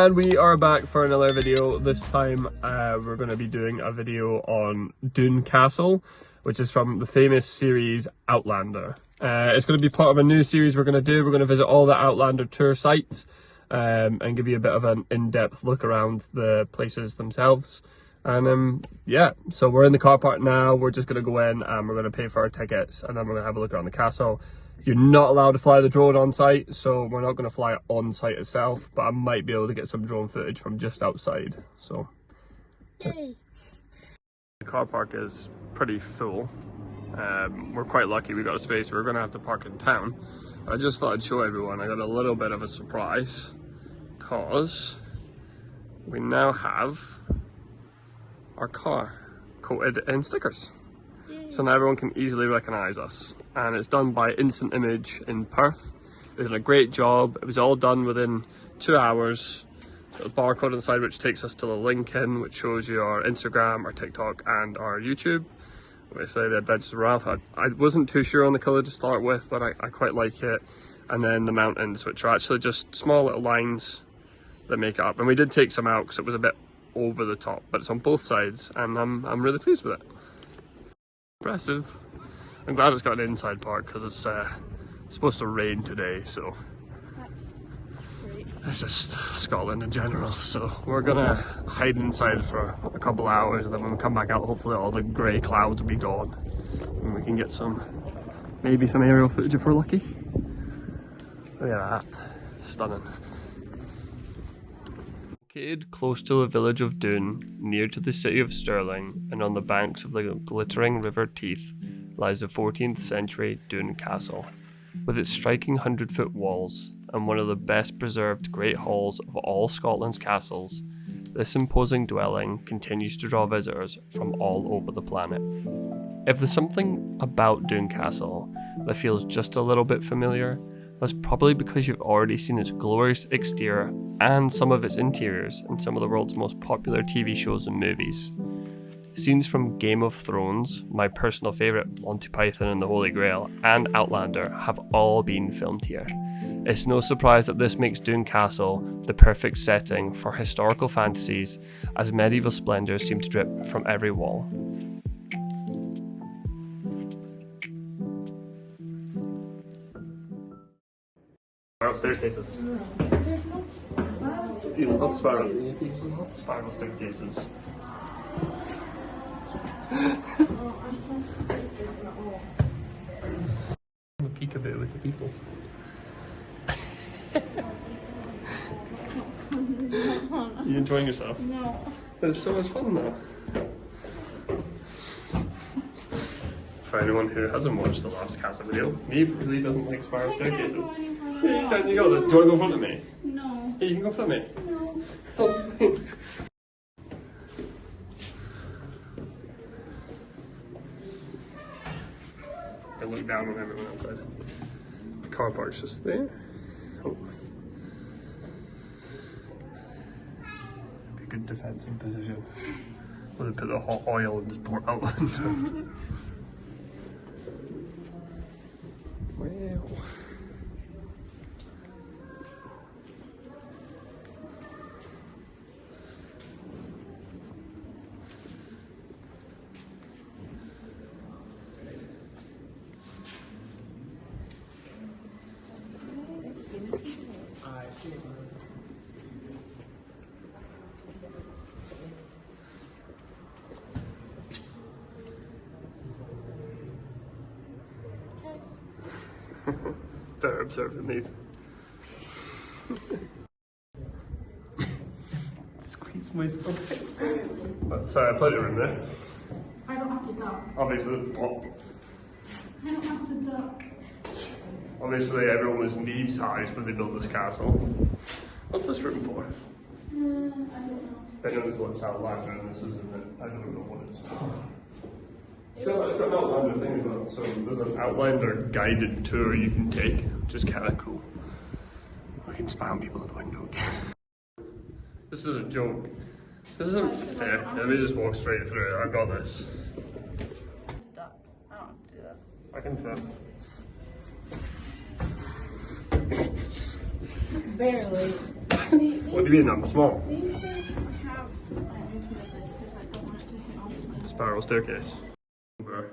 And we are back for another video. This time we're going to be doing a video on Doune Castle, which is from the famous series Outlander. It's going to be part of a new series we're going to do. We're going to visit all the Outlander tour sites and give you a bit of an in-depth look around the places themselves. And yeah, so we're in the car park now. We're just going to go in and we're going to pay for our tickets, and then we're going to have a look around the castle. You're not allowed to fly the drone on site, so we're not going to fly it on site itself, but I might be able to get some drone footage from just outside. So yay! The car park is pretty full. We're quite lucky we got a space. We're going to have to park in town. I just thought I'd show everyone. I got a little bit of a surprise because we now have our car coated in stickers. So now everyone can easily recognise us. And it's done by Instant Image in Perth. They did a great job. It was all done within 2 hours. Got a barcode on the side which takes us to the link in, which shows you our Instagram, our TikTok and our YouTube. Obviously the Adventures of Ralf. I wasn't too sure on the colour to start with, but I quite like it. And then the mountains, which are actually just small little lines that make it up. And we did take some out because it was a bit over the top, but it's on both sides and I'm really pleased with it. Impressive. I'm glad it's got an inside part because it's supposed to rain today, so That's great. it's just Scotland in general. So we're gonna hide inside for a couple hours, and then when we come back out, hopefully all the grey clouds will be gone and we can get maybe some aerial footage if we're lucky. Look at that, stunning. Located close to the village of Dune, near to the city of Stirling, and on the banks of the glittering River Teith, lies the 14th century Doune Castle. With its striking 100-foot walls and one of the best preserved great halls of all Scotland's castles, this imposing dwelling continues to draw visitors from all over the planet. If there's something about Doune Castle that feels just a little bit familiar, that's probably because you've already seen its glorious exterior and some of its interiors in some of the world's most popular TV shows and movies. Scenes from Game of Thrones, my personal favourite, Monty Python and the Holy Grail, and Outlander have all been filmed here. It's no surprise that this makes Doune Castle the perfect setting for historical fantasies, as medieval splendours seem to drip from every wall. Spiral staircases. There's no spiral. You love spiral staircases. Peekaboo with the people. You enjoying yourself? No. But it's so much fun though. For anyone who hasn't watched the last castle video, me really doesn't like spiral staircases. Yeah, can you go this? Do you want to go in front of me? No. Yeah, you can go in front of me. No. Help me. I look down on everyone outside. The car park's just there. Oh. Be a good defensive position. Where they put the hot oil and just pour it out. Well. Better observe than me. Squeeze myself. That's plenty of room there. I don't have to duck. Obviously, I don't have to duck. obviously everyone was knee sized when they built this castle. What's this room for? I don't know. Everyone's watched Outlander and this isn't it. I don't know what it's for. So it's got an Outlander thing as well. So there's an Outlander guided tour you can take, which is kind of cool. I can spam people at the window again. This is a joke. This isn't fair. Let me just walk straight through. I got this. Duck. I don't have to do that. I can fit. Barely. What do you mean I'm small? These things have infinite this because I don't want it to hit on the Spiral staircase. Number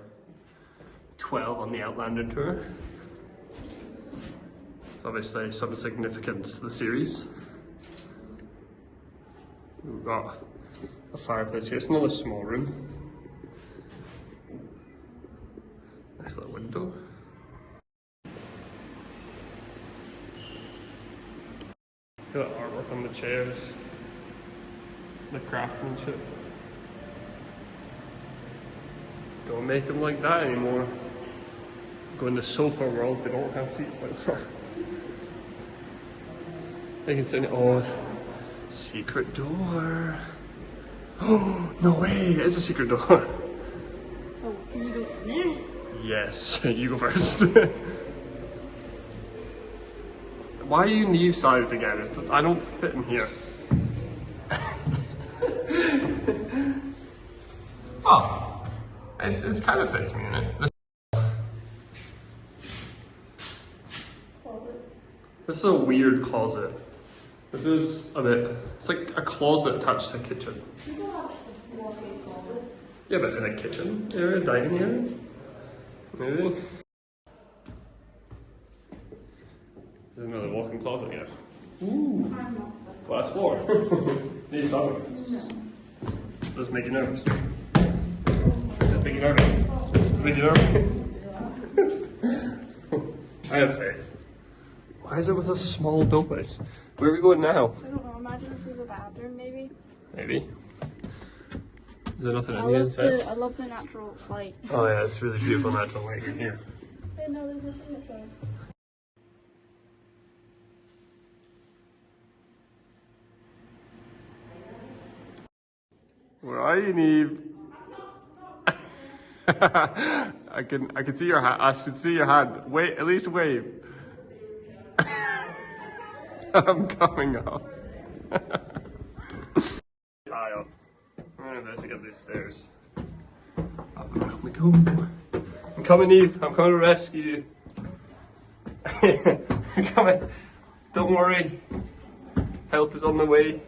12 on the Outlander tour. It's obviously some significance to the series. We've got a fireplace here. It's another small room. Nice little window. Look at the artwork on the chairs. The craftsmanship. Don't make them like that anymore. Go in the sofa world, they don't have seats like that. They can sit in, oh, secret door. Oh, no way, it's a secret door. Oh, can you go in there? Yes, you go first. Why are you knee sized again? It's just, I don't fit in here. Oh, it's kind of fits me in it. Closet. This is a weird closet. This is a bit, it's like a closet attached to a kitchen. People have walk-in closets. Yeah, but in a kitchen area, dining area? Maybe? This is another walk-in closet here. Ooh, I'm not stuck. glass floor. These songs. No. Does it make you nervous? Does it make you nervous? Does it make you nervous? I have faith. Why is it with a small doorway? Where are we going now? I don't know. Imagine this was a bathroom, maybe. Maybe. Is there nothing in here inside? I love the natural light. Oh yeah, it's really beautiful natural light in here. Wait, no, there's nothing that says. Where are you, Neve? I can see your hand. I should see your hand. Wait, at least wave. I'm coming up. High up. I'm gonna investigate these stairs. Up we go. I'm coming, Eve. I'm coming to rescue you. I'm coming. Don't worry. Help is on the way.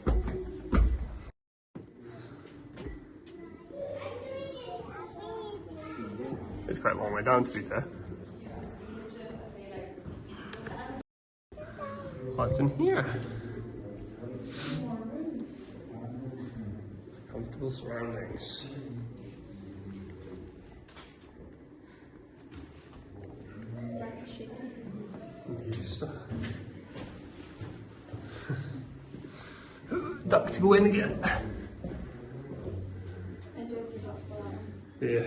It's quite a long way down, to be fair. What's in here? Comfortable surroundings. Duck to go in again. Yeah.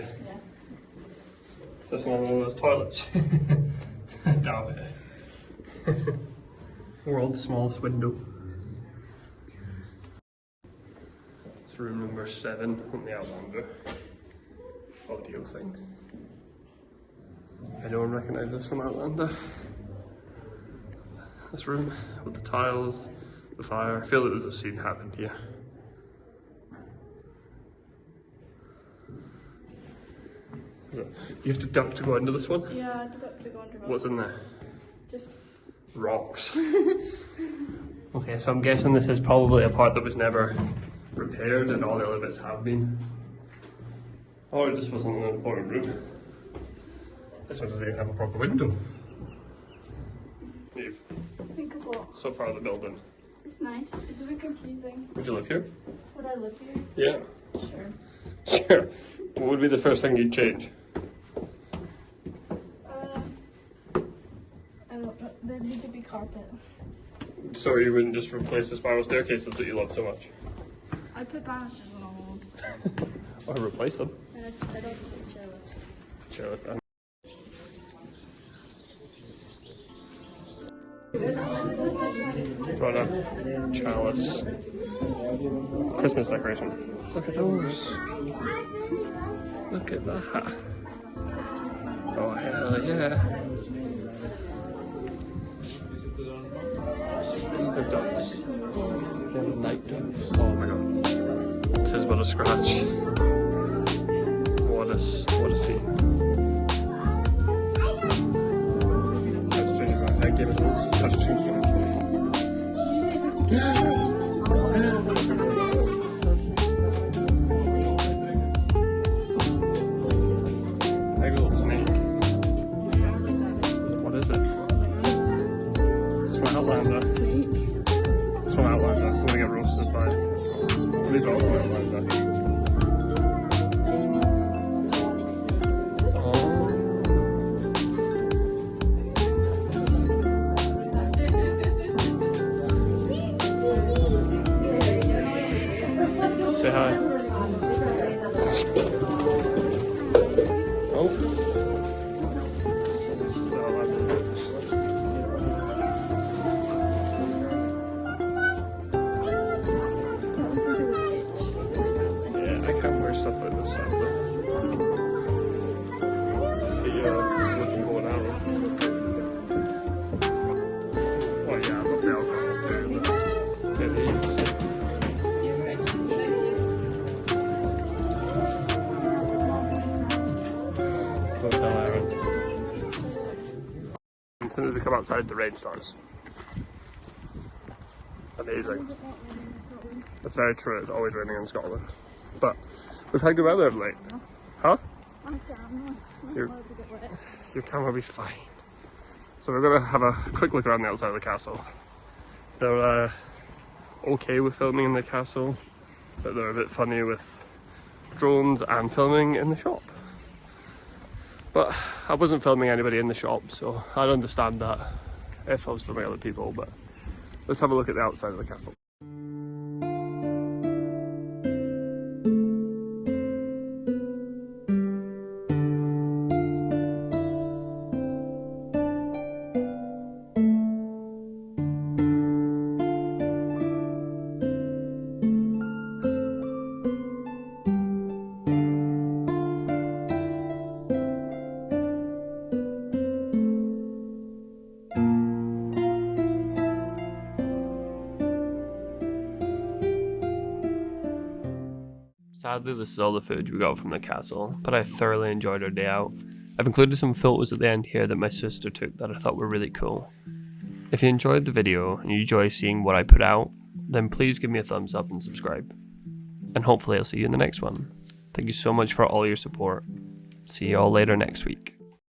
That's not one of those toilets. I doubt it. World's smallest window. It's room number 7 on the Outlander. Audio thing. Anyone recognise this from Outlander? This room with the tiles, the fire. I feel that there's a scene happened here. You have to duck to go into this one? Yeah, I have to go under. What's in there? Just rocks. Okay, so I'm guessing this is probably a part that was never repaired and all the other bits have been. Or it just wasn't an important room. This one doesn't even have a proper window. Eve, think of what? so far the building. It's nice. It's a bit confusing. Would you live here? Would I live here? Yeah. Sure. Sure. What would be the first thing you'd change? I don't know. There need to be carpet. So you wouldn't just replace the spiral staircases that you love so much? I put banisters on all of them. Or replace them? And I don't put chairlift. Chairlift down. It's about a chalice. Christmas decoration. Look at those. Look at that. Oh hell yeah. The ducks. The night ducks. Oh my god. This is but a scratch. What a scene. Touch change right. Game of Thrones. Touch change right. Big little snake. What is it? It's from Outlander. It's from Outlander. I'm gonna get roasted by it. These are all from Outlander. Say hi. Oh. Yeah, I can't wear stuff like this sadly. Looking going out. Well, yeah, I love the alcohol too, but it is. As soon as we come outside, the rain starts. Amazing. That's very true, it's always raining in Scotland. But we've had good weather of late. Huh? Your camera will be fine. So we're going to have a quick look around the outside of the castle. They're okay with filming in the castle, but they're a bit funny with drones and filming in the shop. But I wasn't filming anybody in the shop, so I'd understand that if I was filming other people, but let's have a look at the outside of the castle. Sadly, this is all the footage we got from the castle, but I thoroughly enjoyed our day out. I've included some photos at the end here that my sister took that I thought were really cool. If you enjoyed the video and you enjoy seeing what I put out, then please give me a thumbs up and subscribe. And hopefully I'll see you in the next one. Thank you so much for all your support. See you all later next week.